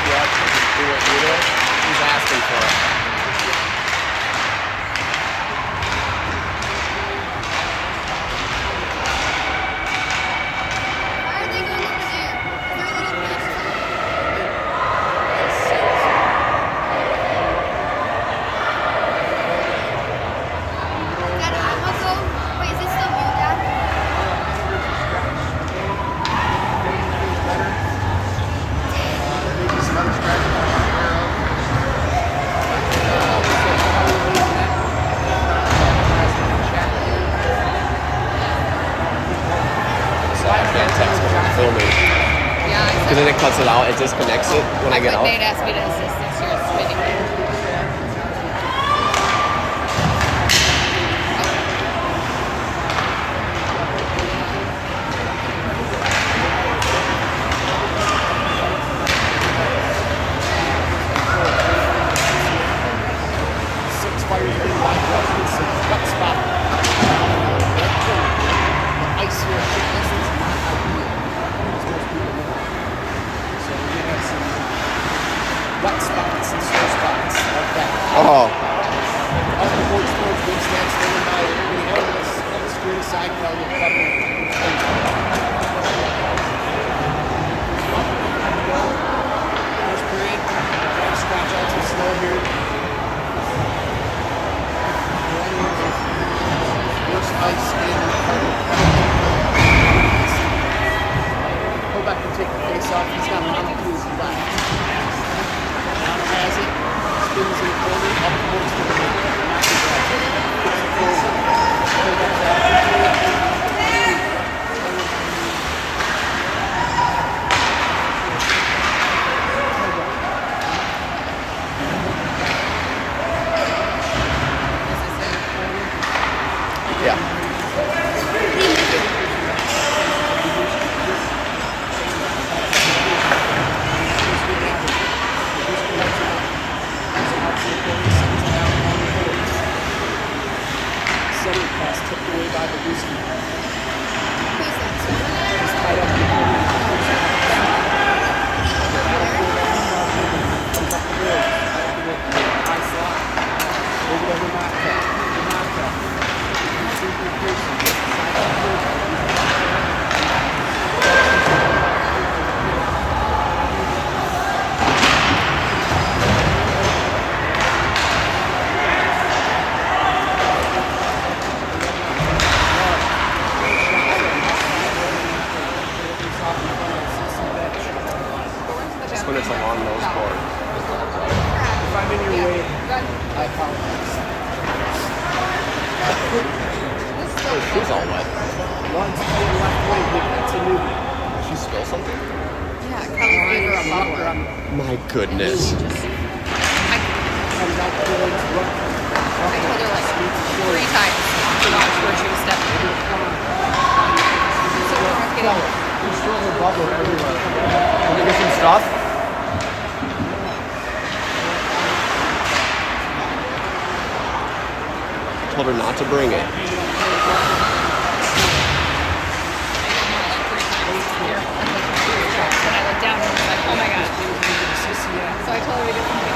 you up and just do what you do. He's asking for it. Because then it cuts it out, it disconnects it when I get out. Nate asked me to assist this year spinning it. Wet spots and slow spots like that. Oh. Off the board sports, good stance, standing by everybody else on the screen side, now you're covering. First period, scratch out too slow here. Worst ice in pull back and take the face off. He's got one of his left. Has it, spins in the corner, up towards the Yeah. When it's a long nose board. If I'm in your way, I apologize. Oh, she's all wet. One's to the left way, that's a newbie. Did she spill something? Yeah, Kelly gave her a bumper. My goodness. Comes out the door, it's rough. I told her like 3 times to watch where she was stepping. So we're getting There's still a bubble everywhere. Can you get some stuff? Told her not to bring it. and I looked down and was like, oh my god. So I told her to get something.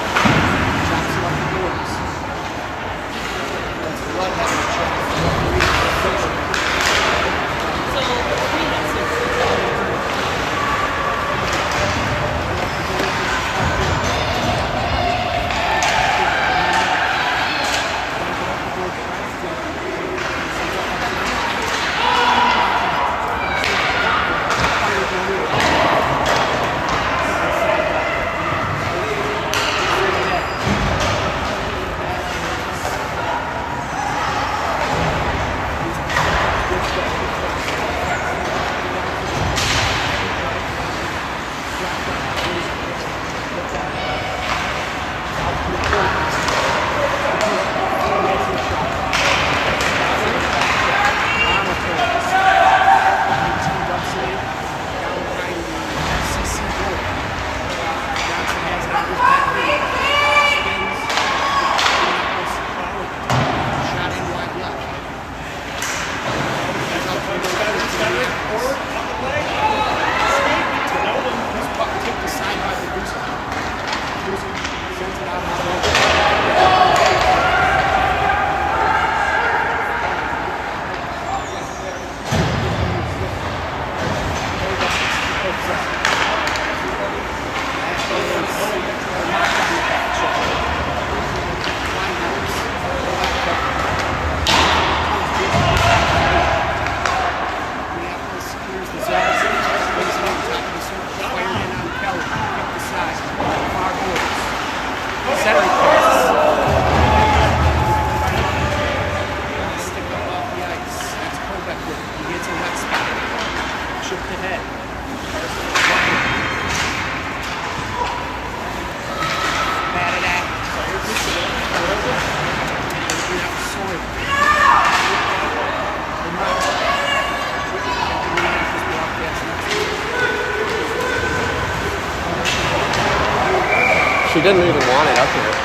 didn't even want it up here.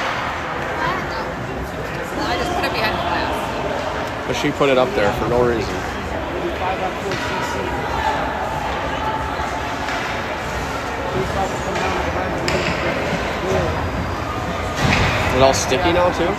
I just put it behind the glass. But she put it up there for no reason. 35 on 4 cc. 35 will come down to the right. Is it all sticky now too? Okay.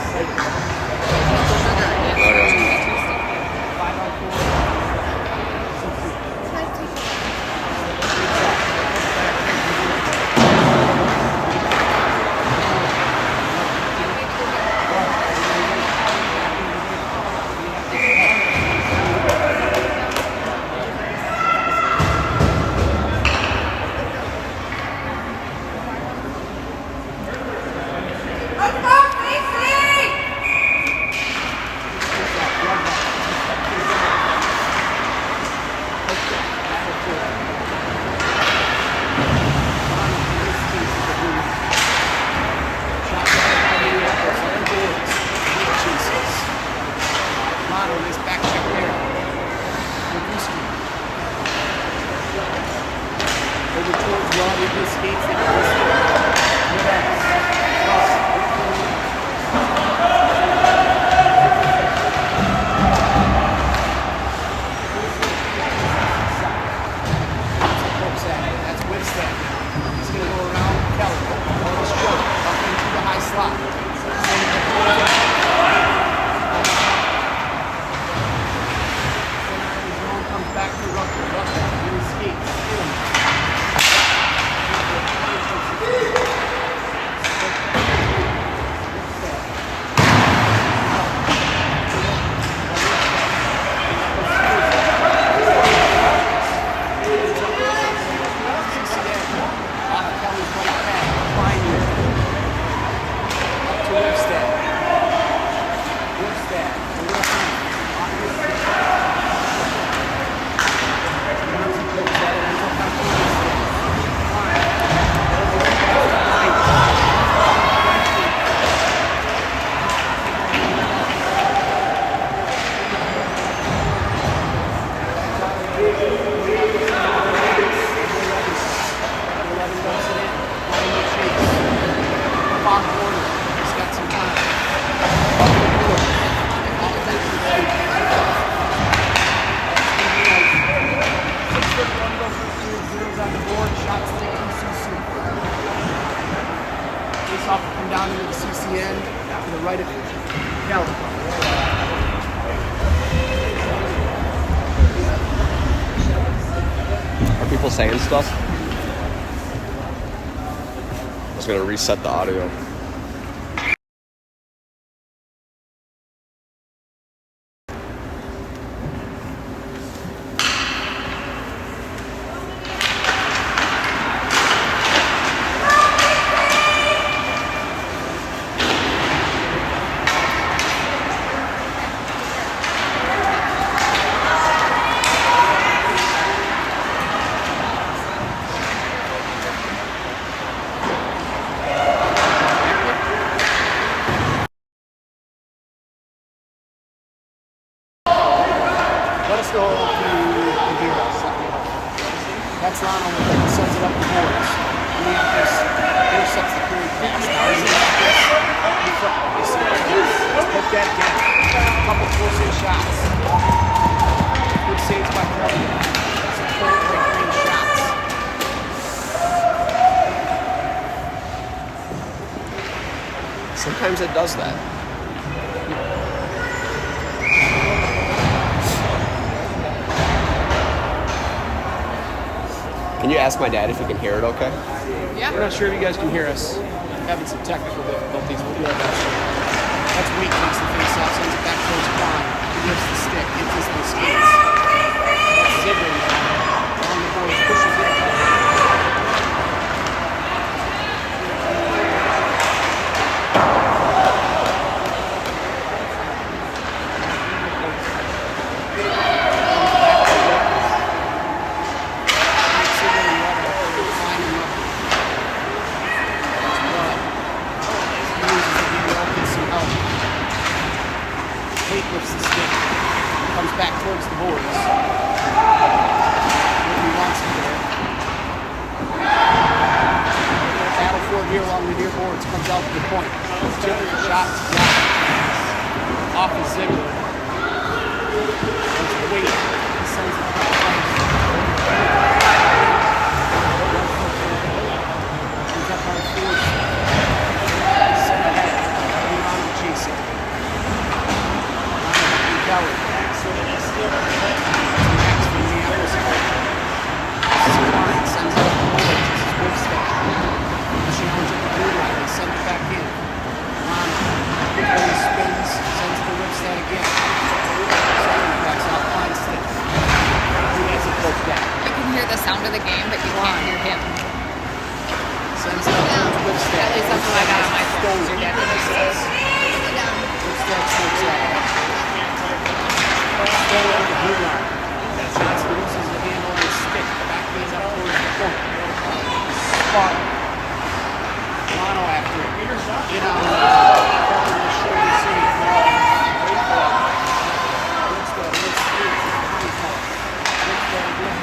Off will come down into the CCN to the right of Kelly. Are people saying stuff? I was gonna reset the audio. Let us go to the gear. That's Lano when he sends it up the boards. And he just intercepts the period pass. Now he's like this. Let's put that again. A couple close-in shots. Good saves by Kelly. Some point-blank range shots. Sometimes it does that. Can you ask my dad if he can hear it okay? Yeah. We're not sure if you guys can hear us. Having some technical difficulties. We'll do our best. That's weak, takes the face off, sends it back towards Klein. He lifts the stick, hits this in the skates. That's Ziggler now. On the board, pushes it. Lifts the stick, comes back towards the boards. He wants it there. Battle for forward here along the near boards. Comes out to the point. Ziggler shots blocked. Off of Ziggler. That's Wade. He sends it back. Comes up on the forward. Set ahead. Rebound and chasing. Kelly. Max from Minneapolis. Klein sends it up the board. This is Wolfstack. Challenge at the blue line. They send it back in. Kelly spins. Sends it to Wolfstack again. Second pass out. Klein stick. He has it both back. You can hear the sound of the game, but you can't hear him. Sends it up towards Wolfstack. At least that's what I got on my phone. So yeah, Wolfstack strokes out. Stolen at the blue line. Johnson loses the handle on his stick. Back hands up towards the point. Spot. Mono after it. Get on the shoulder save. Great ball. Wolfstack lifts through. Wolfstack again.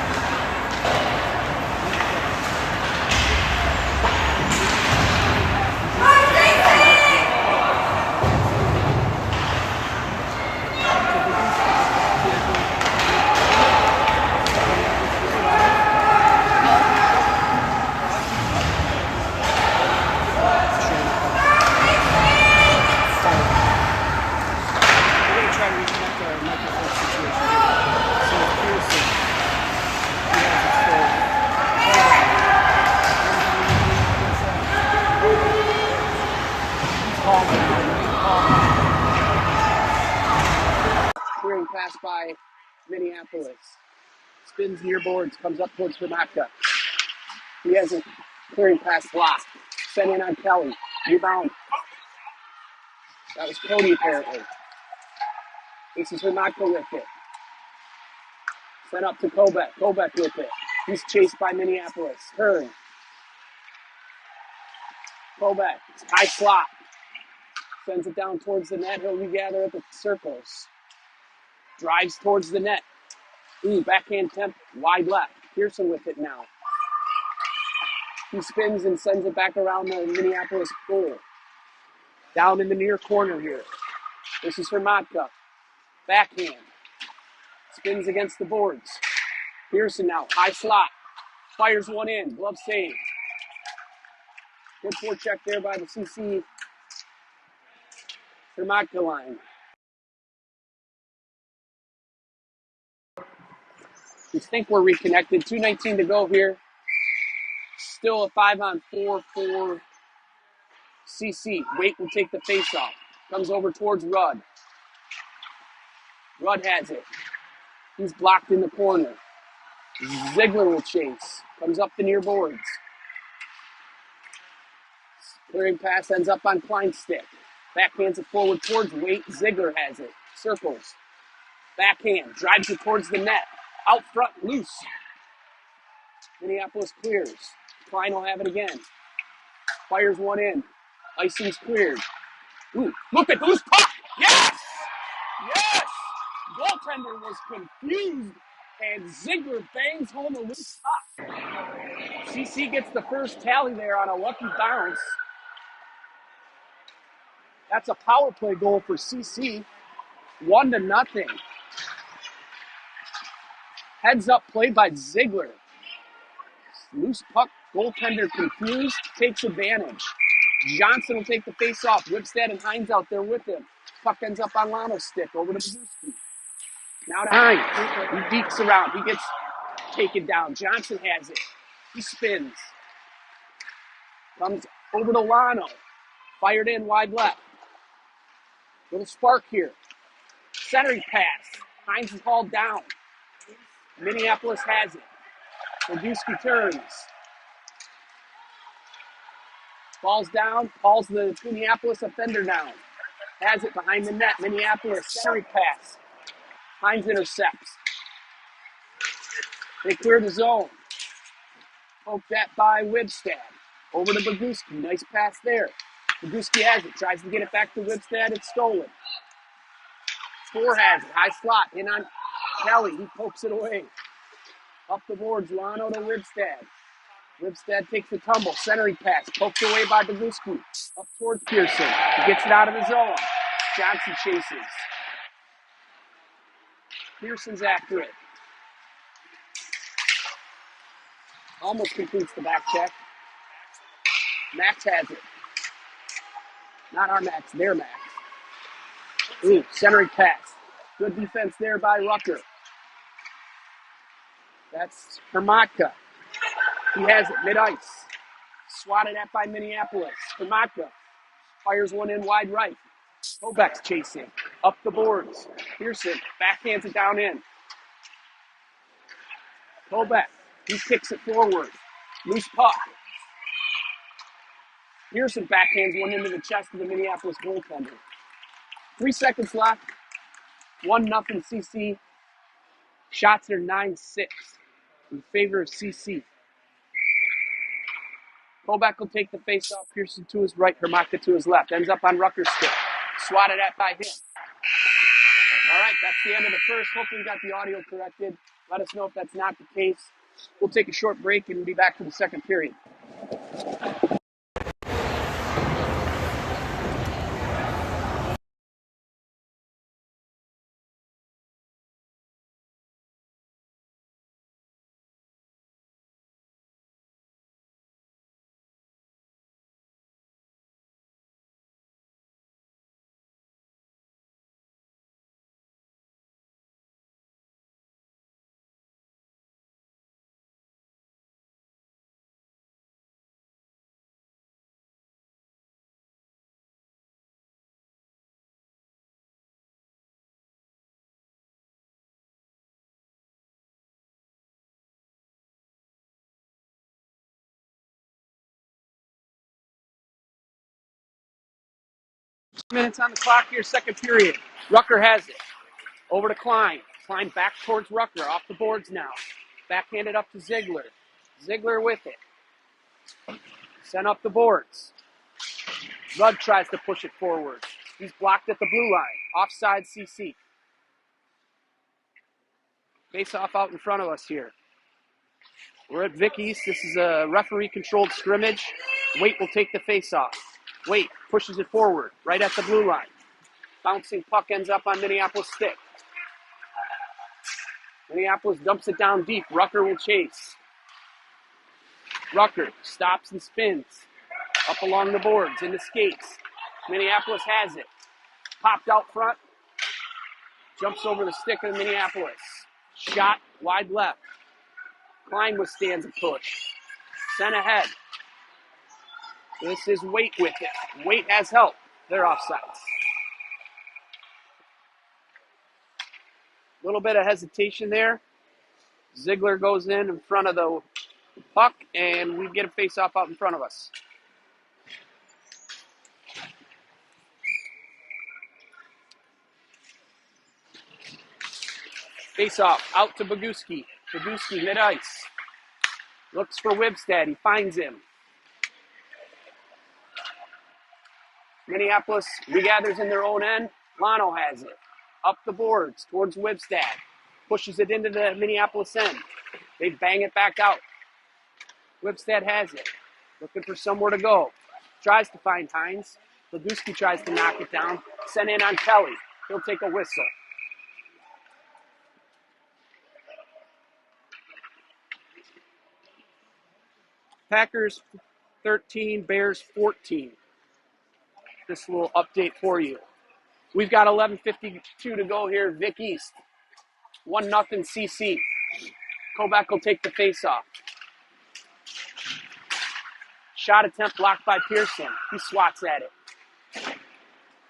Clearing pass by Minneapolis. Spins near boards, comes up towards Tanaka. He has a clearing pass blocked. Sent in on Kelly. Rebound. That was Cody apparently. This is Tanaka with it. Sent up to Kobek. Kobek with it. He's chased by Minneapolis. Hearn. Kobek. High slot. Sends it down towards the net. He'll regather at the circles. Drives towards the net. Ooh, backhand temp, wide left. Pearson with it now. He spins and sends it back around the Minneapolis goal. Down in the near corner here. This is for Matka. Backhand. Spins against the boards. Pearson now, high slot. Fires one in, glove save. Good forecheck there by the CC for Matka line. We think we're reconnected. 2:19 to go here. Still a 5-on-4 for CC. Waite will take the face-off. Comes over towards Rudd. Rudd has it. He's blocked in the corner. Ziggler will chase. Comes up the near boards. Clearing pass ends up on Klein's stick. Backhands it forward towards Waite. Ziggler has it. Circles. Backhand. Drives it towards the net. Out front, loose. Minneapolis clears. Klein will have it again. Fires one in. Icing's cleared. Ooh, look at those puck! Yes! Yes! Goaltender was confused, and Ziggler bangs home a loose puck. CC gets the first tally there on a lucky bounce. That's a power play goal for CC. 1-0. Heads up play by Ziggler. Loose puck, goaltender confused, takes advantage. Johnson will take the face off. Whipstead and Hines out there with him. Puck ends up on Lano's stick over to Brzezinski. Now to Hines. He deeks around. He gets taken down. Johnson has it. He spins. Comes over to Lano. Fired in wide left. Little spark here. Centering pass. Hines is hauled down. Minneapolis has it. Brzezinski turns. Falls down. Falls the Minneapolis offender down. Has it behind the net. Minneapolis centering pass. Hines intercepts. They clear the zone. Poke that by Whipstead. Over to Brzezinski. Nice pass there. Brzezinski has it. Tries to get it back to Whipstead. It's stolen. Four has it. High slot. In on Kelly. He pokes it away. Up the boards. Lano to Whipstead. Wibstad takes a tumble. Centering pass. Poked away by Degusky. Up towards Pearson. He gets it out of the zone. Johnson chases. Pearson's after it. Almost completes the back check. Max has it. Not our Max, their Max. Ooh, centering pass. Good defense there by Rucker. That's Hermatka. He has it mid-ice. Swatted at by Minneapolis. Hermatka fires one in wide right. Kobeck's chasing. Up the boards. Pearson backhands it down in. Kobeck. He kicks it forward. Loose puck. Pearson backhands one into the chest of the Minneapolis goaltender. 3 seconds left. 1-0 CC. Shots are 9-6 in favor of CC. Kobeck will take the face-off. Pearson to his right. Hermatka to his left. Ends up on Rucker's stick. Swatted at by him. All right, that's the end of the first. Hopefully we got the audio corrected. Let us know if that's not the case. We'll take a short break and be back for the second period. Minutes on the clock here, second period. Rucker has it. Over to Klein. Klein back towards Rucker. Off the boards now. Backhanded up to Ziegler. Ziegler with it. Sent up the boards. Rudd tries to push it forward. He's blocked at the blue line. Offside CC. Face off out in front of us here. We're at Vic East. This is a referee-controlled scrimmage. Waite will take the face-off. Waite pushes it forward, right at the blue line. Bouncing puck ends up on Minneapolis' stick. Minneapolis dumps it down deep. Rucker will chase. Rucker stops and spins. Up along the boards, into skates. Minneapolis has it. Popped out front. Jumps over the stick of Minneapolis. Shot wide left. Klein withstands a push. Sent ahead. This is Waite with it. Waite has help. They're offsides. A little bit of hesitation there. Ziegler goes in front of the puck, and we get a face-off out in front of us. Face-off out to Boguski. Boguski mid-ice. Looks for Wibstad. He finds him. Minneapolis regathers in their own end. Lano has it. Up the boards towards Wibstad. Pushes it into the Minneapolis end. They bang it back out. Wibstad has it. Looking for somewhere to go. Tries to find Hines. Boguski tries to knock it down. Sent in on Kelly. He'll take a whistle. Packers 13, Bears 14. This little update for you. We've got 11:52 to go here, Vic East. 1-0 CC. Kobeck will take the face-off. Shot attempt blocked by Pearson. He swats at it.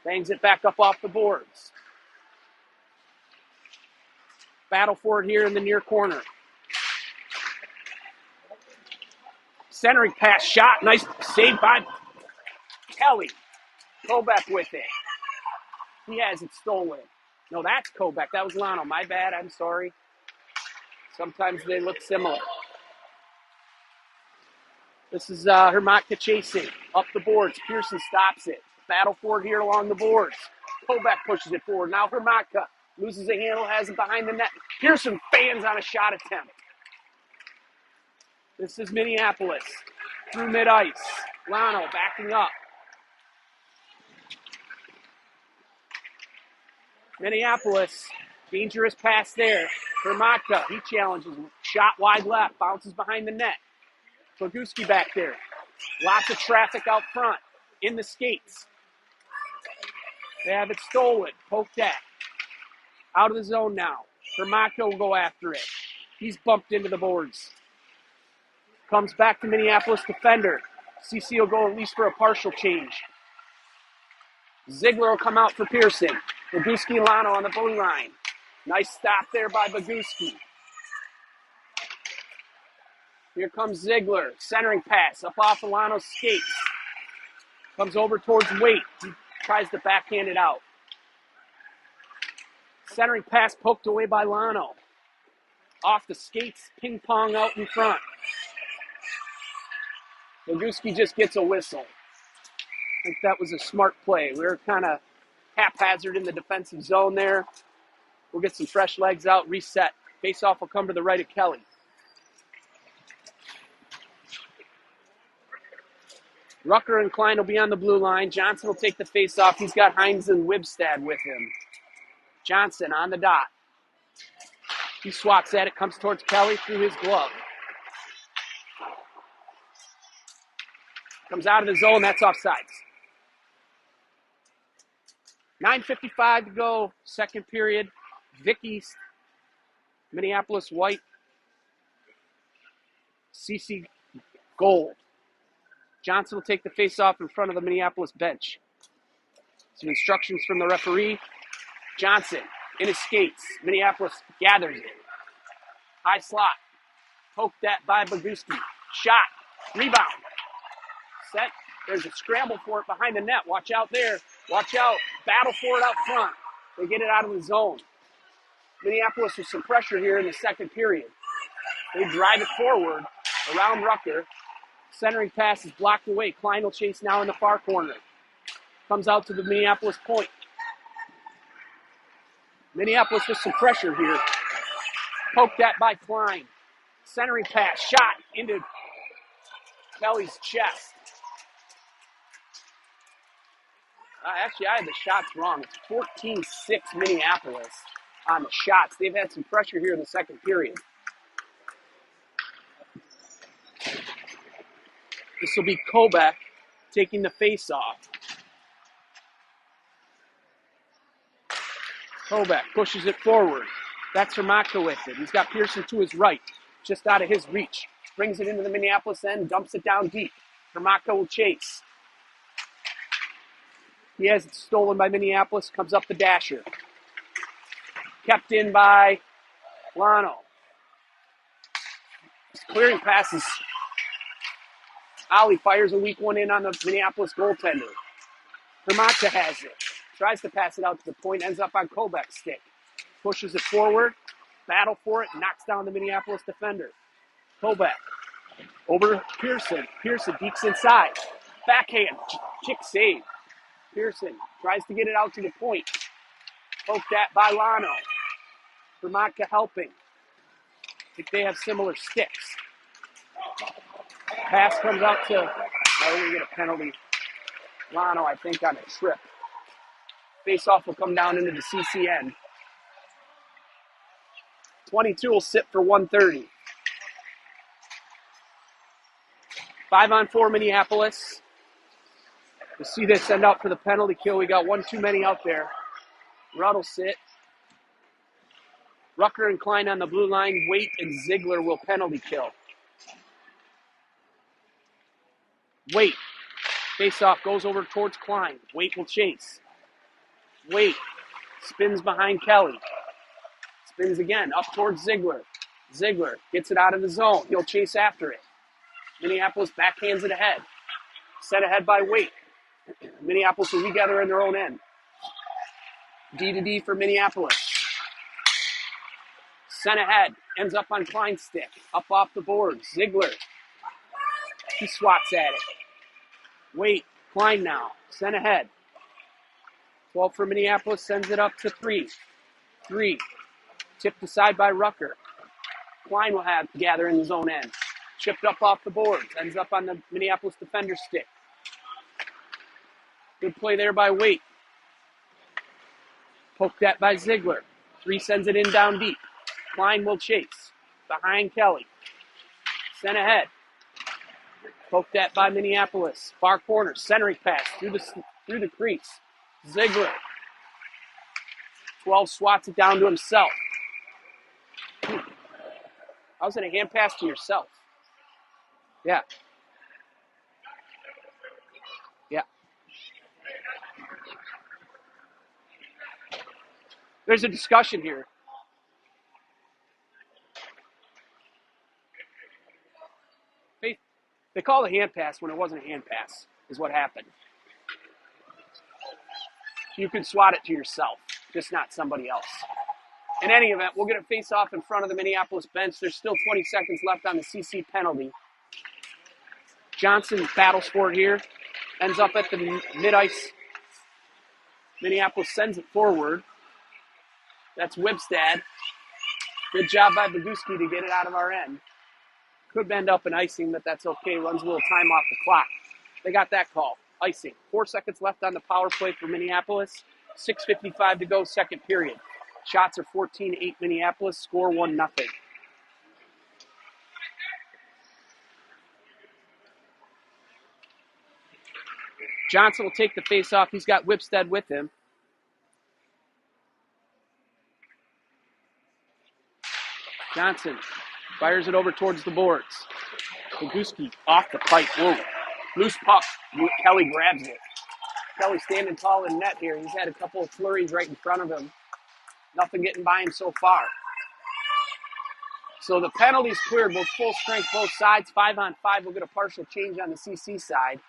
Bangs it back up off the boards. Battle for it here in the near corner. Centering pass shot. Nice save by Kelly. Kobeck with it. He has it stolen. No, that's Kobeck. That was Lano. My bad. I'm sorry. Sometimes they look similar. This is Hermatka chasing. Up the boards. Pearson stops it. Battle for it here along the boards. Kobeck pushes it forward. Now Hermatka loses a handle, has it behind the net. Pearson fans on a shot attempt. This is Minneapolis. Through mid-ice. Lano backing up. Minneapolis, dangerous pass there. Hermaka, he challenges. Shot wide left, bounces behind the net. Boguski back there. Lots of traffic out front. In the skates. They have it stolen. Poked at. Out of the zone now. Hermaka will go after it. He's bumped into the boards. Comes back to Minneapolis defender. CC will go at least for a partial change. Ziegler will come out for Pearson. Boguski and Lano on the blue line. Nice stop there by Boguski. Here comes Ziegler. Centering pass up off of Lano's skates. Comes over towards Waite. He tries to backhand it out. Centering pass poked away by Lano. Off the skates, ping pong out in front. Boguski just gets a whistle. I think that was a smart play. We were kind of haphazard in the defensive zone there. We'll get some fresh legs out, reset. Face-off will come to the right of Kelly. Rucker and Klein will be on the blue line. Johnson will take the face-off. He's got Hines and Wibstad with him. Johnson on the dot. He swats at it, comes towards Kelly through his glove. Comes out of the zone, that's offsides. 9:55 to go, second period. Vicky's, Minneapolis white. CC gold. Johnson will take the face-off in front of the Minneapolis bench. Some instructions from the referee. Johnson in his skates. Minneapolis gathers it. High slot. Poked at by Boguski. Shot. Rebound. Set. There's a scramble for it behind the net. Watch out there. Watch out. Battle for it out front. They get it out of the zone. Minneapolis with some pressure here in the second period. They drive it forward around Rucker. Centering pass is blocked away. Klein will chase now in the far corner. Comes out to the Minneapolis point. Minneapolis with some pressure here. Poked at by Klein. Centering pass. Shot into Kelly's chest. Actually, I had the shots wrong. It's 14-6 Minneapolis on the shots. They've had some pressure here in the second period. This will be Kobach taking the face-off. Kobach pushes it forward. That's Hermaka with it. He's got Pearson to his right, just out of his reach. Brings it into the Minneapolis end, dumps it down deep. Hermaka will chase. He has it stolen by Minneapolis, comes up the dasher. Kept in by Lano. His clearing passes. Ollie fires a weak one in on the Minneapolis goaltender. Hermaka has it. Tries to pass it out to the point, ends up on Kobach's stick. Pushes it forward, battle for it, knocks down the Minneapolis defender. Kobach over Pearson. Pearson deeps inside. Backhand, kick save. Pearson tries to get it out to the point. Poked at by Lano. Hermaka helping. I think they have similar sticks. Pass comes out to, we're going to get a penalty. Lano, I think, on a trip. Face-off will come down into the CC end. 22 will sit for 130. 5-on-4 Minneapolis. We'll see this end up for the penalty kill. We got one too many out there. Rudd will sit. Rucker and Klein on the blue line. Waite and Ziegler will penalty kill. Waite. Face-off goes over towards Klein. Waite will chase. Waite spins behind Kelly. Spins again up towards Ziegler. Ziegler gets it out of the zone. He'll chase after it. Minneapolis backhands it ahead. Set ahead by Waite. Minneapolis will regather in their own end. D to D for Minneapolis. Sent ahead. Ends up on Klein's stick. Up off the board. Ziegler. He swats at it. Waite. Klein now. Sent ahead. 12 for Minneapolis. Sends it up to 3. 3. Tipped aside by Rucker. Klein will have to gather in his own end. Chipped up off the boards. Ends up on the Minneapolis defender stick. Good play there by Waite. Poked that by Ziegler. 3 sends it in down deep. Klein will chase. Behind Kelly. Sent ahead. Poked that by Minneapolis. Far corner. Centering pass through the crease. Ziegler. 12 swats it down to himself. How's it a hand pass to yourself? Yeah. Yeah. There's a discussion here. They called a hand pass when it wasn't a hand pass, is what happened. You can swat it to yourself, just not somebody else. In any event, we'll get a face-off in front of the Minneapolis bench. There's still 20 seconds left on the CC penalty. Johnson battles for it here. Ends up at the mid-ice. Minneapolis sends it forward. That's Wibstad. Good job by Boguski to get it out of our end. Could end up in icing, but that's okay. Runs a little time off the clock. They got that call. Icing. 4 seconds left on the power play for Minneapolis. 6:55 to go, second period. Shots are 14-8 Minneapolis. Score 1-0. Johnson will take the face-off. He's got Wibstad with him. Johnson fires it over towards the boards. Boguski off the pipe. Whoa. Loose puck. Kelly grabs it. Kelly standing tall in net here. He's had a couple of flurries right in front of him. Nothing getting by him so far. So the penalty's cleared, both full strength, both sides. 5-on-5. We'll get a partial change on the CC side.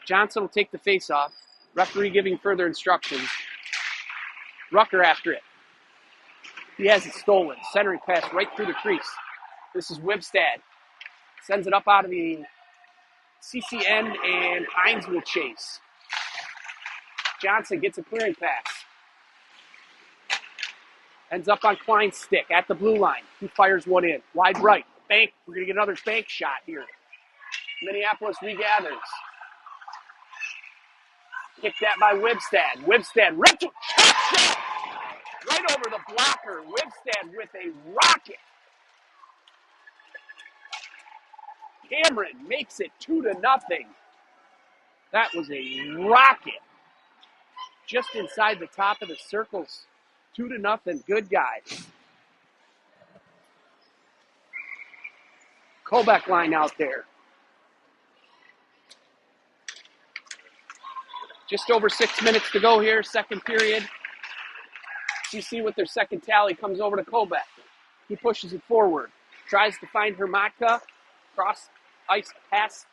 Johnson will take the face-off. Referee giving further instructions. Rucker after it. He has it stolen. Centering pass right through the crease. This is Wibstad. Sends it up out of the CC end, and Hines will chase. Johnson gets a clearing pass. Ends up on Klein's stick at the blue line. He fires one in. Wide right. Bank. We're going to get another bank shot here. Minneapolis regathers. Kick that by Wibstad. Wibstad rips it. Right over the blocker. Wibstad with a rocket. Cameron makes it 2-0. That was a rocket. Just inside the top of the circles. 2-0. Good guys. Kobeck line out there. Just over 6 minutes to go here, second period. CC with their second tally comes over to Kobeck. He pushes it forward. Tries to find Hermatka. Cross ice pass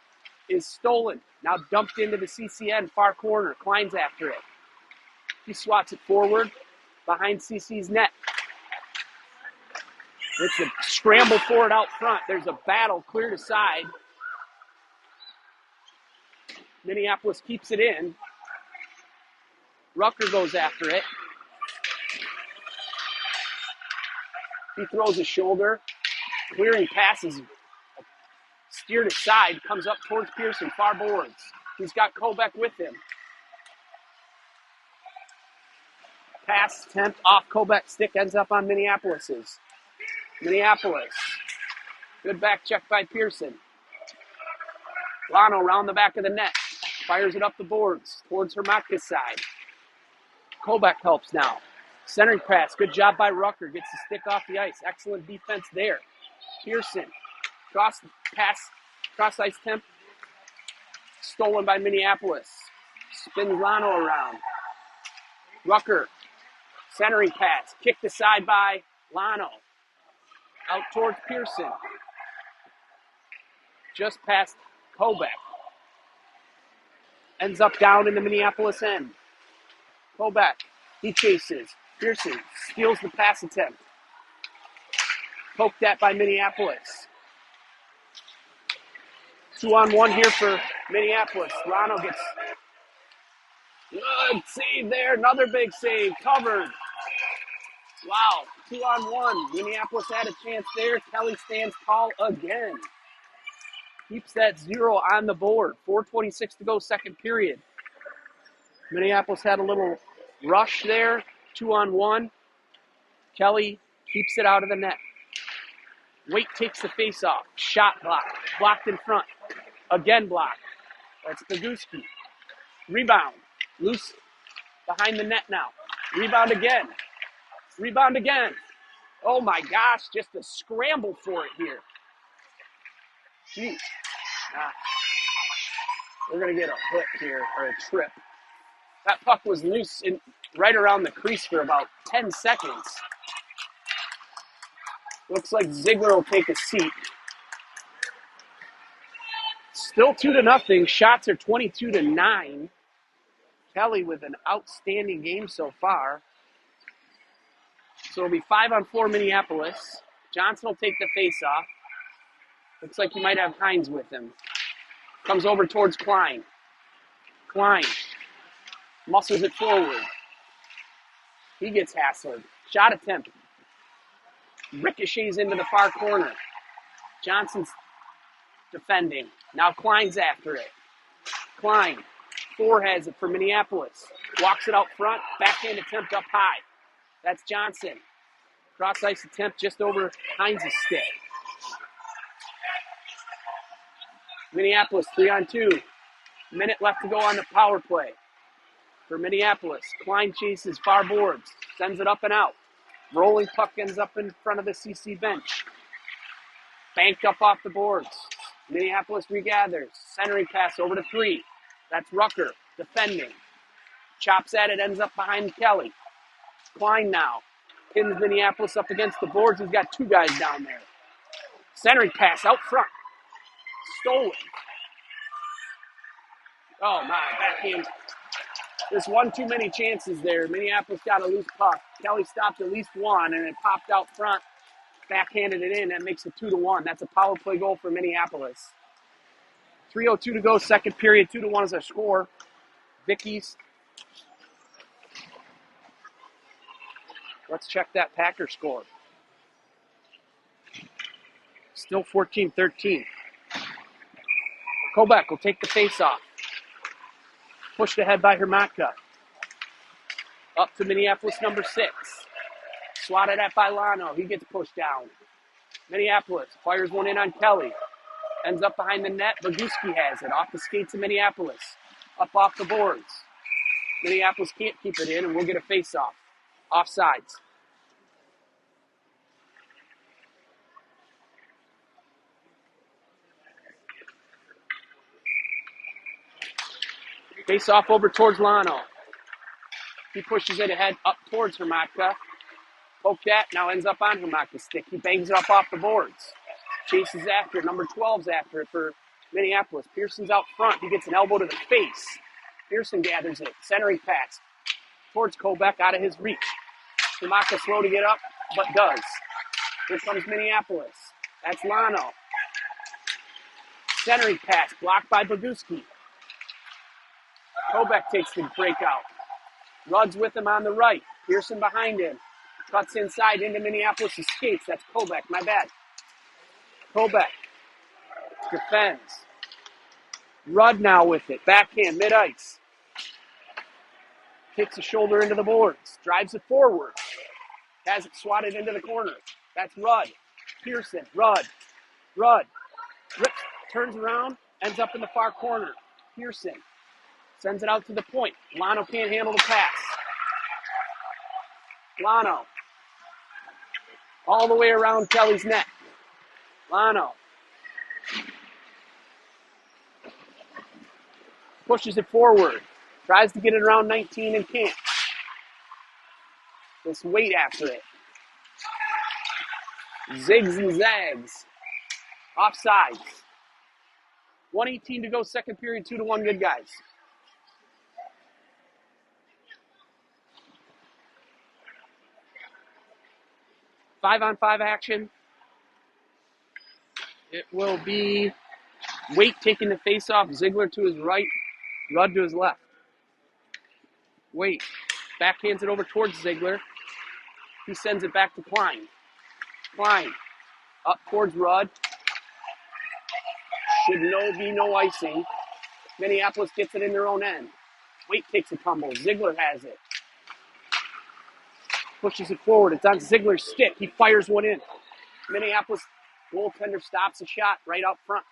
is stolen. Now dumped into the CCN far corner. Klein's after it. He swats it forward behind CC's net. It's a scramble for it out front. There's a battle cleared aside. Minneapolis keeps it in. Rucker goes after it. He throws a shoulder. Clearing passes. Steered aside. Comes up towards Pearson. Far boards. He's got Kobeck with him. Pass attempt off Kobeck's stick. Ends up on Minneapolis's. Minneapolis. Good back check by Pearson. Lano around the back of the net. Fires it up the boards towards Hermatka's side. Kobeck helps now. Centering pass. Good job by Rucker. Gets the stick off the ice. Excellent defense there. Pearson. Cross ice temp. Stolen by Minneapolis. Spins Lano around. Rucker. Centering pass. Kicked aside by Lano. Out towards Pearson. Just past Kobeck. Ends up down in the Minneapolis end. Kobeck. He chases. Pearson steals the pass attempt. Poked at by Minneapolis. 2-on-1 here for Minneapolis. Lano gets good save there. Another big save. Covered. Wow, 2-on-1. Minneapolis had a chance there. Kelly stands tall again. Keeps that 0 on the board. 4:26 to go, second period. Minneapolis had a little rush there. 2-on-1. Kelly keeps it out of the net. Waite takes the face off. Shot blocked. Blocked in front. Again blocked. That's Boguski. Rebound. Loose behind the net now. Rebound again. Rebound again. Oh my gosh, just a scramble for it here. Jeez. We're going to get a hook here, or a trip. That puck was loose right around the crease for about 10 seconds. Looks like Ziegler will take a seat. Still 2-0. Shots are 22-9. Kelly with an outstanding game so far. So it'll be 5-on-4 Minneapolis. Johnson will take the face-off. Looks like he might have Hines with him. Comes over towards Klein. Klein muscles it forward. He gets hassled. Shot attempt. Ricochets into the far corner. Johnson's defending. Now Klein's after it. Klein foreheads it for Minneapolis. Walks it out front. Backhand attempt up high. That's Johnson. Cross ice attempt just over Hines' stick. Minneapolis 3-on-2. Minute left to go on the power play. For Minneapolis, Klein chases far boards. Sends it up and out. Rolling puck ends up in front of the CC bench. Banked up off the boards. Minneapolis regathers. Centering pass over to 3. That's Rucker defending. Chops at it, ends up behind Kelly. Klein now pins Minneapolis up against the boards. He's got 2 guys down there. Centering pass out front. Stolen. Oh my, backhand. There's one too many chances there. Minneapolis got a loose puck. Kelly stopped at least one, and it popped out front. Backhanded it in. That makes it 2-1. That's a power play goal for Minneapolis. 3:02 to go, second period. 2-1 is our score. Vickies. Let's check that Packer score. Still 14-13. Kobeck will take the face-off. Pushed ahead by Hermatka. Up to Minneapolis number 6. Swatted at by Lano. He gets pushed down. Minneapolis fires one in on Kelly. Ends up behind the net. Boguski has it. Off the skates of Minneapolis. Up off the boards. Minneapolis can't keep it in, and we'll get a face-off. Offsides. Face off over towards Lano. He pushes it ahead up towards Hermatka. Poked at, now ends up on Hermatka's stick. He bangs it up off the boards. Chases after it. Number 12's after it for Minneapolis. Pearson's out front. He gets an elbow to the face. Pearson gathers it. Centering pass towards Kobeck, out of his reach. Hermatka slow to get up, but does. Here comes Minneapolis. That's Lano. Centering pass blocked by Boguski. Kobeck takes the breakout. Rudd's with him on the right. Pearson behind him. Cuts inside into Minneapolis' skates. That's Kobeck. My bad. Kobeck defends. Rudd now with it. Backhand, mid-ice. Kicks a shoulder into the boards. Drives it forward. Has it swatted into the corner. That's Rudd. Pearson. Rudd. Rips, turns around, ends up in the far corner. Pearson. Sends it out to the point. Lano can't handle the pass. Lano. All the way around Kelly's net. Lano. Pushes it forward. Tries to get it around 19 and can't. Just wait after it. Zigs and zags. Offsides. 1:18 to go, second period, 2-1, good guys. Five-on-five action. It will be Waite taking the face-off. Ziegler to his right. Rudd to his left. Waite backhands it over towards Ziegler. He sends it back to Klein. Klein up towards Rudd. Should be no icing. Minneapolis gets it in their own end. Waite takes a tumble. Ziegler has it. Pushes it forward. It's on Ziegler's stick. He fires one in. Minneapolis goaltender stops a shot right out front.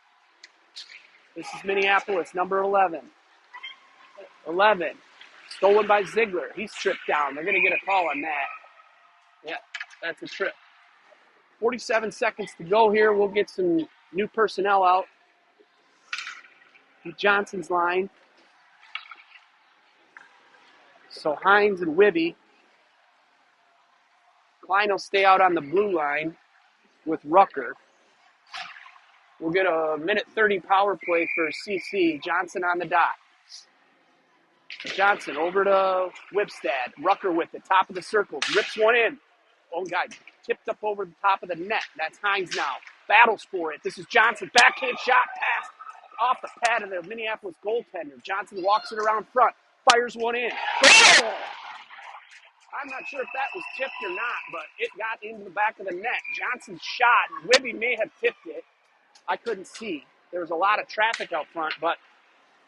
This is Minneapolis, number 11. 11. Stolen by Ziegler. He's tripped down. They're going to get a call on that. Yeah, that's a trip. 47 seconds to go here. We'll get some new personnel out. Johnson's line. So Hines and Wibby. Klein will stay out on the blue line with Rucker. We'll get a minute 30 power play for CC. Johnson on the dot. Johnson over to Wibstad. Rucker with the top of the circle. Rips one in. Oh, God. Tipped up over the top of the net. That's Hines now. Battles for it. This is Johnson. Backhand shot pass off the pad of the Minneapolis goaltender. Johnson walks it around front. Fires one in. I'm not sure if that was tipped or not, but it got into the back of the net. Johnson's shot. Wibby may have tipped it. I couldn't see. There was a lot of traffic out front, but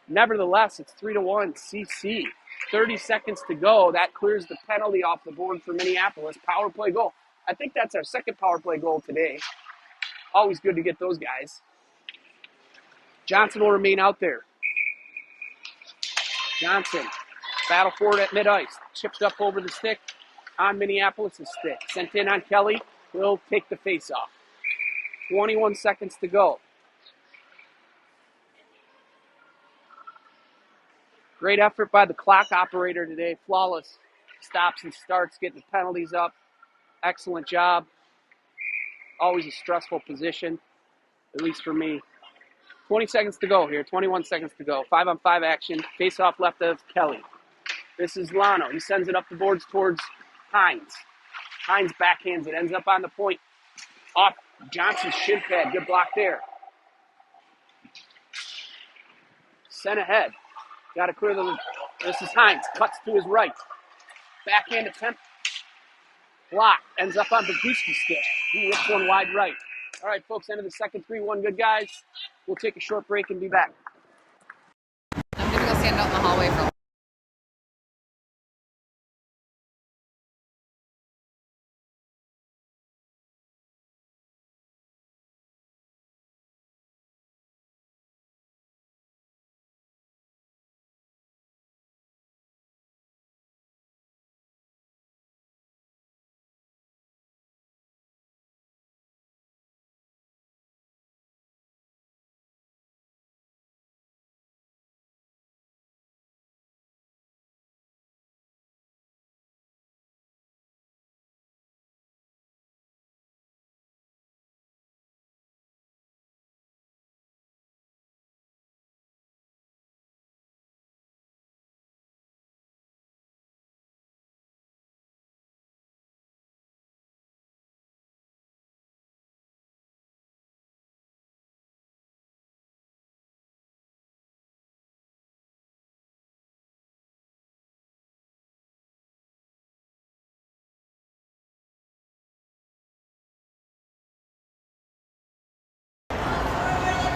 nevertheless, it's 3-1 CC. 30 seconds to go. That clears the penalty off the board for Minneapolis. Power play goal. I think that's our second power play goal today. Always good to get those guys. Johnson will remain out there. Johnson, battle for it at mid-ice. Chipped up over the stick on Minneapolis' stick. Sent in on Kelly. He'll take the face-off. 21 seconds to go. Great effort by the clock operator today. Flawless stops and starts, getting the penalties up. Excellent job. Always a stressful position, at least for me. 20 seconds to go here. 21 seconds to go. 5-on-5 action. Face-off left of Kelly. This is Lano. He sends it up the boards towards Hines. Hines backhands it. Ends up on the point. Off Johnson's shin pad. Good block there. Sent ahead. Got to clear the... This is Hines. Cuts to his right. Backhand attempt. Block. Ends up on Boguski's stick. He rips one wide right. All right, folks, end of the second. 3-1. Good guys. We'll take a short break and be back. I'm going to go stand out in the hallway for a while.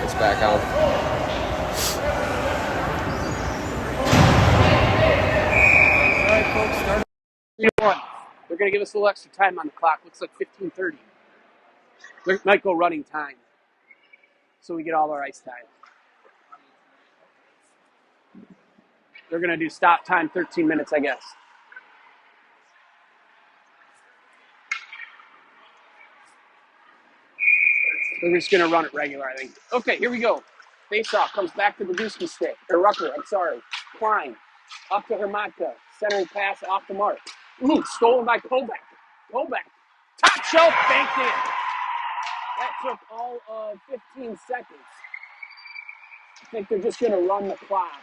It's back on. All right, folks, start 3-1. They're going to give us a little extra time on the clock. Looks like 15:30. They might go running time, so we get all our ice time. They're going to do stop time 13 minutes, I guess. They're just going to run it regular, I think. Okay, here we go. Face-off comes back to Boguski's stick. Or Rucker, I'm sorry. Klein. Up to Hermatka. Centering pass off the mark. Ooh, stolen by Kovac. Kovac. Top shelf, banked in. That took all of 15 seconds. I think they're just going to run the clock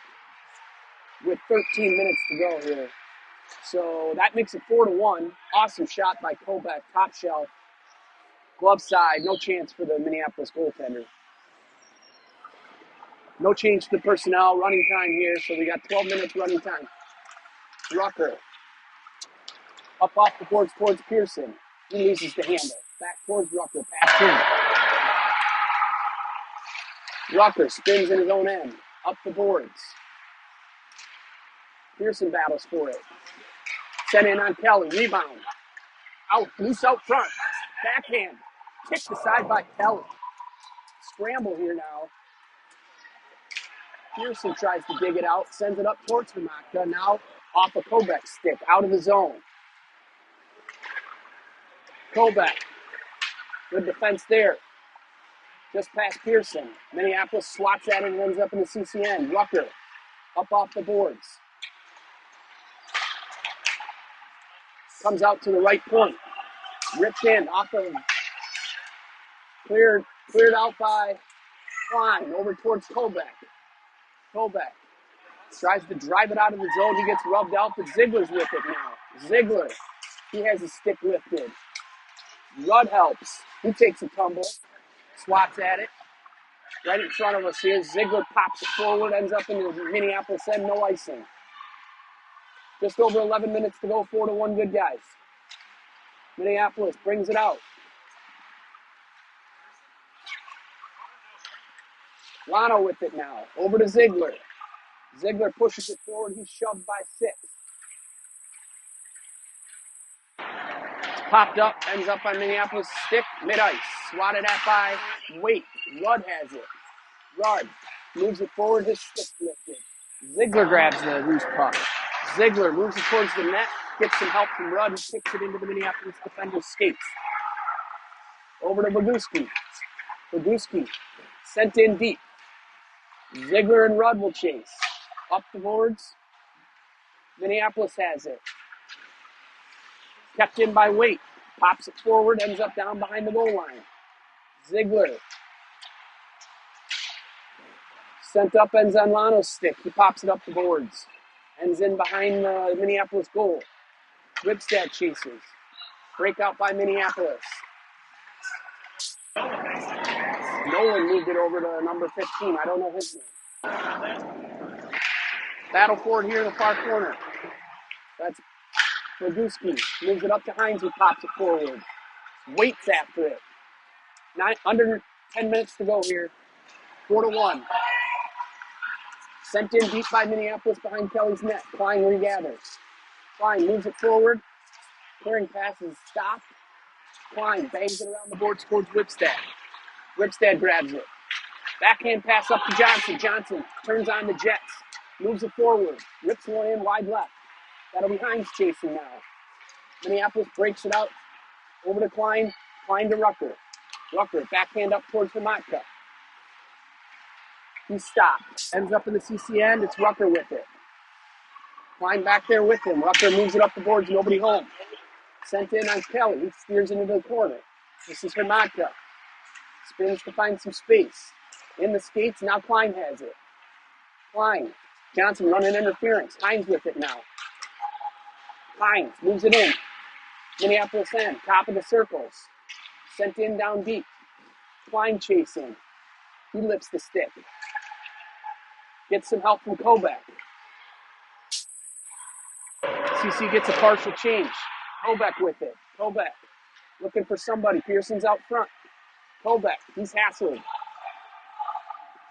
with 13 minutes to go here. So that makes it 4-1. Awesome shot by Kovac. Top shelf. Glove side. No chance for the Minneapolis goaltender. No change to the personnel. Running time here. So we got 12 minutes running time. Rucker. Up off the boards towards Pearson. He loses the handle. Back towards Rucker. Pass in. Rucker spins in his own end. Up the boards. Pearson battles for it. Sent in on Kelly. Rebound. Out. Loose out front. Backhand. Kicked aside by Kelly. Scramble here now. Pearson tries to dig it out. Sends it up towards Hamaka. Now off a Kobeck stick. Out of the zone. Kobeck. Good defense there. Just past Pearson. Minneapolis swats at it and ends up in the CCN. Rucker. Up off the boards. Comes out to the right point. Ripped in. Off of. Cleared out by Klein. Over towards Kobeck. Kobeck tries to drive it out of the zone. He gets rubbed out, but Ziegler's with it now. Ziegler. He has his stick lifted. Rudd helps. He takes a tumble. Swats at it. Right in front of us here. Ziegler pops it forward. Ends up in the Minneapolis end. No icing. Just over 11 minutes to go. 4-1 good guys. Minneapolis brings it out. Lano with it now. Over to Ziegler. Ziegler pushes it forward. He's shoved by 6. It's popped up. Ends up on Minneapolis stick. Mid-ice. Swatted at by Waite. Rudd has it. Rudd moves it forward. His stick lifted. Ziegler grabs the loose puck. Ziegler moves it towards the net. Gets some help from Rudd. He kicks it into the Minneapolis defender's skates. Over to Boguski. Boguski sent in deep. Ziegler and Rudd will chase. Up the boards. Minneapolis has it. Kept in by Waite. Pops it forward. Ends up down behind the goal line. Ziegler. Sent up, ends on Lano's stick. He pops it up the boards. Ends in behind the Minneapolis goal. Ripstad chases. Breakout by Minneapolis. Nolan moved it over to number 15. I don't know his name. Battle for it here in the far corner. That's Boguski. Moves it up to Hines, who pops it forward. Waits after it. Under 10 minutes to go here. 4-1. Sent in deep by Minneapolis behind Kelly's net. Klein regathers. Klein moves it forward. Clearing pass is stopped. Klein bangs it around the boards towards Whipstad. Whipstad grabs it. Backhand pass up to Johnson. Johnson turns on the Jets. Moves it forward. Rips one in wide left. That'll be Hines chasing now. Minneapolis breaks it out. Over to Klein. Klein to Rucker. Rucker backhand up towards Hamatka. He stopped. Ends up in the CCN. It's Rucker with it. Klein back there with him. Rucker moves it up the boards. Nobody home. Sent in on Kelly. He steers into the corner. This is Hamatka. Spins to find some space. In the skates. Now Klein has it. Klein. Johnson running interference. Hines with it now. Hines moves it in. Minneapolis end. Top of the circles. Sent in down deep. Klein chasing. He lifts the stick. Gets some help from Kobeck. CC gets a partial change. Kobeck with it. Kobeck looking for somebody. Pearson's out front. Kobeck, he's hassled.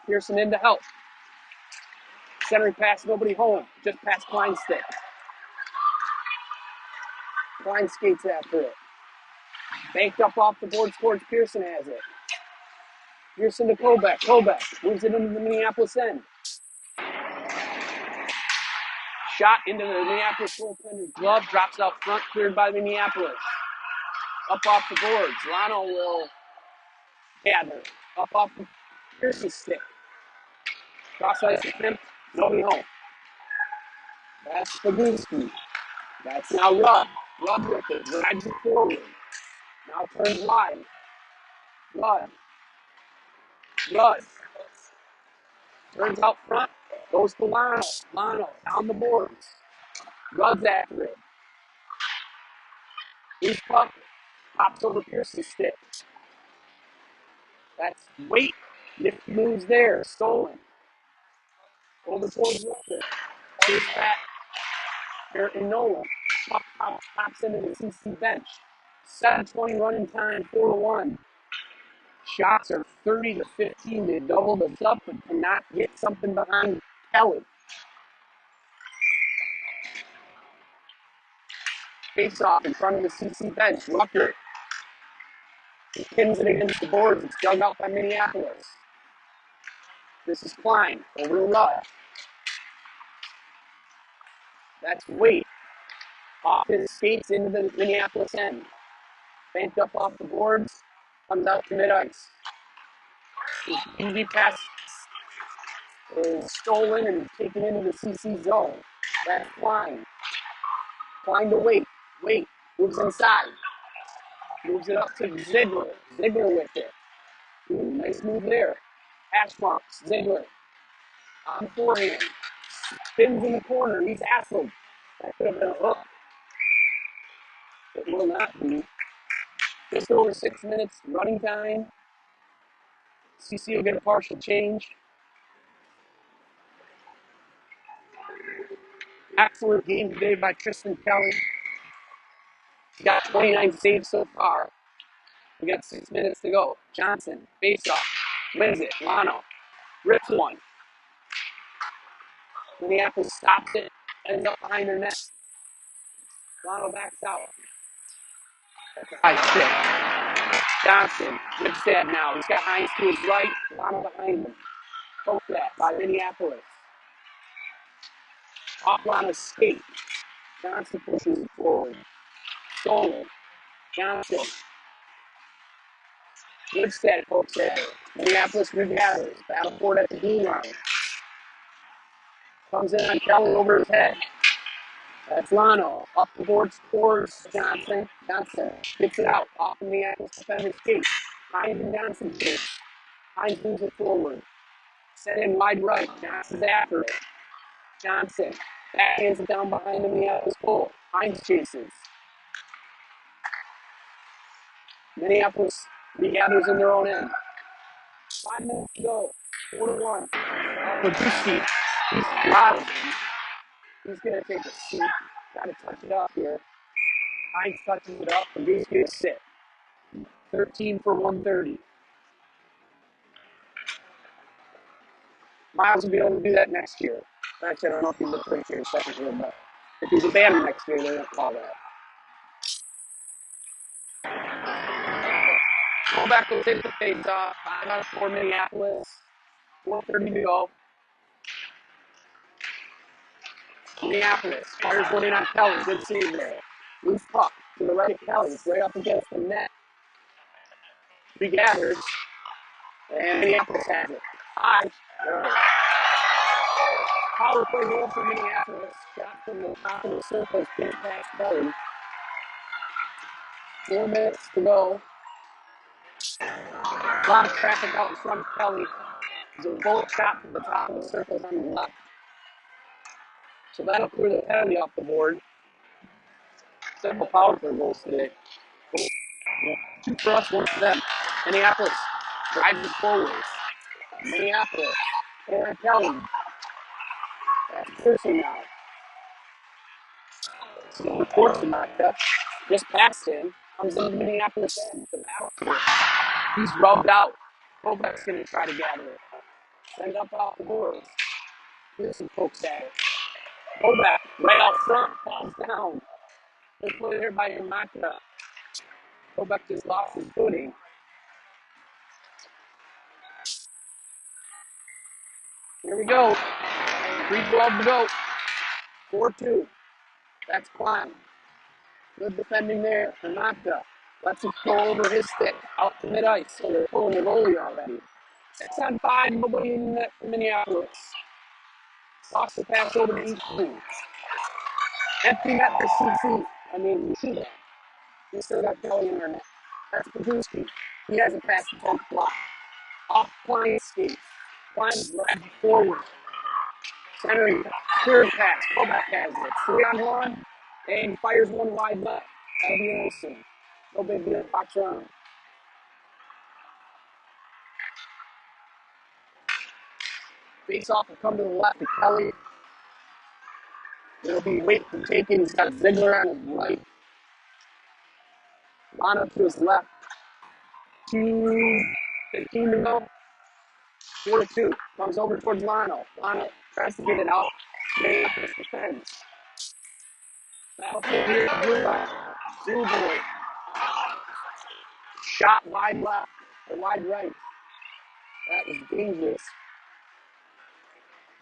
Pearson in to help. Centering pass, nobody home. Just past Klein's stick. Klein skates after it. Banked up off the boards towards Pearson has it. Pearson to Kobeck. Kobeck moves it into the Minneapolis end. Shot into the Minneapolis goaltender's glove. Drops out front. Cleared by Minneapolis. Up off the boards. Lano will gather. Up off the Pearson's stick. Cross ice attempt. Nobody home. That's Boguski. That's now Rudd. Rudd with it. Drags it forward. Now turns wide. Rudd. Turns out front. Goes to Lano. Lano down the boards. Rudd's after it. Loose puck. Pops over Pearson's stick. That's Waite. Nifty moves there. Stolen. Over towards Rucker. Here's back. Here in Nolan. Pops into the CC bench. 7:20 running time, 4-1. Shots are 30-15. They doubled us up but cannot get something behind Kelly. Face off in front of the CC bench. Rucker pins it against the boards. It's dug out by Minneapolis. This is Klein over to Rudd. That's Waite. Off his skates into the Minneapolis end. Banked up off the boards. Comes out to mid-ice. His Peewee pass is stolen and taken into the CC zone. That's Klein. Klein to Waite. Waite moves inside. Moves it up to Ziegler. Ziegler with it. Ooh, nice move there. Hash marks. Ziegler. On forehand. Spins in the corner. He's hassled. That could have been a hook. It will not be. Just over 6 minutes running time. CC will get a partial change. Excellent game today by Tristan Kelly. He got 29 saves so far. We got 6 minutes to go. Johnson, face off. Wins it. Lano rips one. Minneapolis stops it. Ends up behind their net. Lano backs out. High stick. Johnson, good stab now. He's got Hines to his right. Lano behind him. Poke that by Minneapolis. Off Lano's skate. Johnson pushes it forward. Stolen. Johnson. Good set, folks. Minneapolis regathers. Battle for it at the D line. Comes in on Kelly over his head. That's Lano. Up the board scores Johnson. Johnson gets it out. Off the Minneapolis defender's skate. Hines and Johnson chase. Hines moves it forward. Set in wide right. Johnson's after it. Johnson backhands it down behind the Minneapolis goal. Hines chases. Minneapolis regathers in their own end. 5 minutes to go. 4-1. Podolski. He's loud. He's going to take a seat. Got to touch it up here. Hines touches it up. Podolski to sit. 13 for 130. Miles will be able to do that next year. Actually, I don't know if he's a first year or second year, but if he's a band next year, they won't call that. Novak will take the face off. 5 out of 4 Minneapolis. 4:30 to go. Minneapolis fires one in on Kelly. Good save there. Loose puck to the right of Kelly. It's right up against the net. Regathers. And Minneapolis has it. Power play goal for Minneapolis. Shot from the top of the circle. Pinned past Kelly. 4 minutes to go. A lot of traffic out in front of Kelly. There's a bullet shot from the top of the circle on the left. So that'll clear the penalty off the board. Several power play goals today. 2 for us, 1 for them. Minneapolis drives it forward. Minneapolis. And Kelly. That's Pearson now. So Pearson knocked up. Just past him. Comes into Minneapolis end. The battle. He's rubbed out. Kovac's going to try to gather it. Send up off the boards. Pearson pokes at it. Kovac right out front. Falls down. Good play there by Yamaka. Kovac just lost his footing. Here we go. 3:12 to go. 4-2. That's Klein. Good defending there. Yamaka lets it go over his stick. Out to mid-ice. So they're pulling the goalie already. 6-on-5. Nobody in the net for Minneapolis. Toss the pass over to East Blue. Empty net for CC. We see that. We still got Kelly in our net. That's Podolski. He hasn't passed the 10th block. Off Klein's skates. Klein drives forward. Centering. Clear pass. Kovac has it. 3-on-1. And fires one wide left. That'll be Olsen. No big deal. Box around. Face off will come to the left of Kelly. It'll be weight for taking. He's got Ziggler on his right. Lana to his left. 2:15 to go. 4-2. Comes over towards Lano. Lano tries to get it out. Minneapolis defends. Battlefield here at the blue line. Zooboy. Shot wide left. Or wide right. That was dangerous.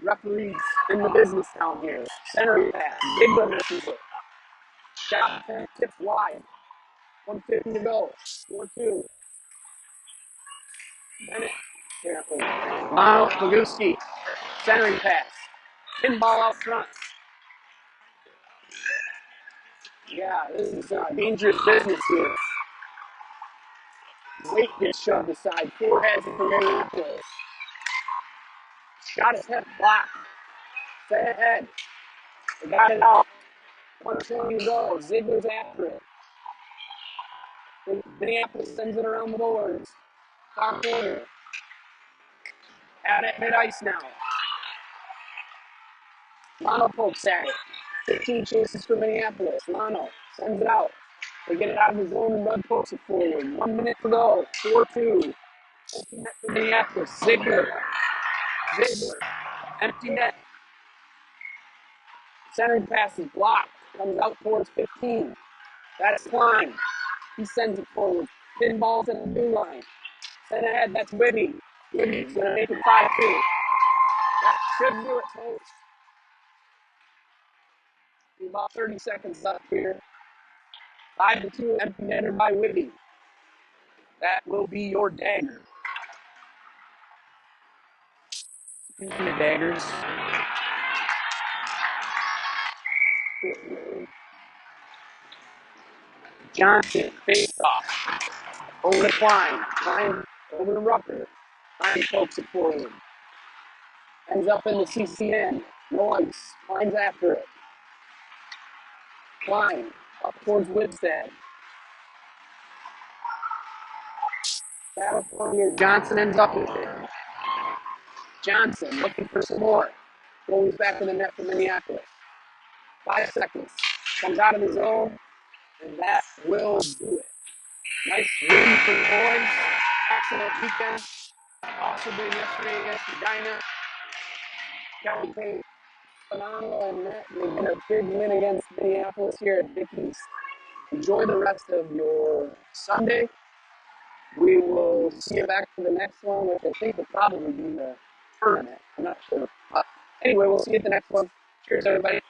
Referees in the business down here. Center pass. Ziggler misses it. Shot tips wide. 1:50 to go. 4-2. Bennett. Careful. Lano Paguski. Centering pass. Pinball out front. Yeah, this is dangerous business here. Weight gets shoved aside. Four heads for Minneapolis. Shot his head blocked. Set ahead. They got it out. 1:20 to go. Ziggler's after it. Minneapolis sends it around the boards. Far corner. Out at mid-ice now. Lano pokes at it. 15 chases for Minneapolis. Lano sends it out. They get it out of the zone and Bud pokes it forward. 1 minute to go. 4-2. Empty net for Minneapolis. Ziggler. Empty net. Centering pass is blocked. Comes out towards 15. That's Klein. He sends it forward. Pinballs at the blue line. Send ahead. That's Whitney. Whitney's going to make it 5-2. That should do it, folks. About 30 seconds left here. 5-2. Empty netter by Whitney. That will be your dagger. Speaking of daggers. Johnson, face off. Over to Klein. Klein over to Rucker. Klein pokes it forward. Ends up in the CCN. No ice. Klein's after it. Klein up towards Whitstead. Battle for here. Johnson ends up with it. Johnson looking for some more. Goes back to the net for Minneapolis. 5 seconds. Comes out of the zone. And that will do it. Nice win for the boys. Excellent weekend. Also did yesterday against Medina. Kelly played phenomenal in that. They did a big win against Minneapolis here at Dickies. Enjoy the rest of your Sunday. We will see you back for the next one, which I think will probably be the tournament. I'm not sure. But anyway, we'll see you at the next one. Cheers, everybody.